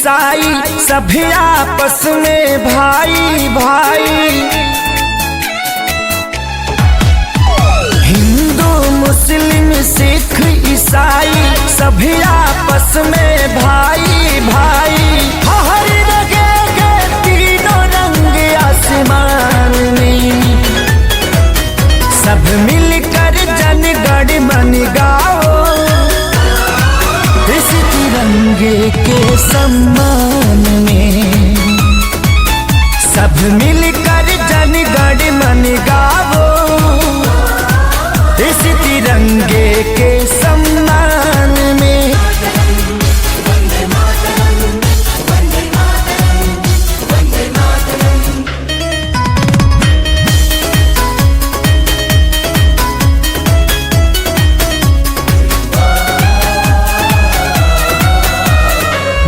ईसाई सभी आपस में भाई भाई। हिंदू मुस्लिम सिख ईसाई सभी आपस में भाई भाई। हर जगह तीनों रंग आसमान में, सब मिलकर जन गण मन गाओ, इस तिरंगे के सम्मान में। सब मिलकर जन गण मन गाओ, इस तिरंगे के सम्मान में।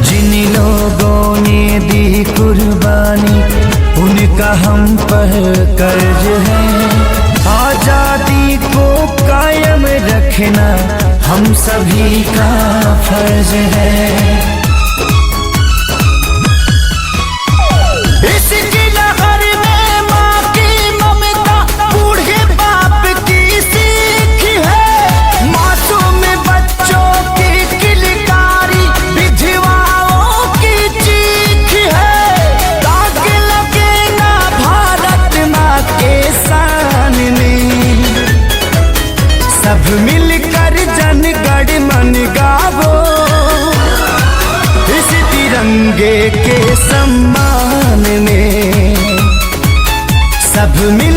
जिन लोगों ने दी कुर्बानी उनका हम पर कर्ज है। आजादी को कायम रखना हम सभी का फर्ज है। इसकी लहर में माँ की ममता बूढ़े बाप की सीख है। मासूम बच्चों की किलकारी विधवाओं की चीख है। दाग लगे ना भारत माँ के शान में, सब मिलकर जन गण मन गावो, इस तिरंगे के सम्मान में। सब मिल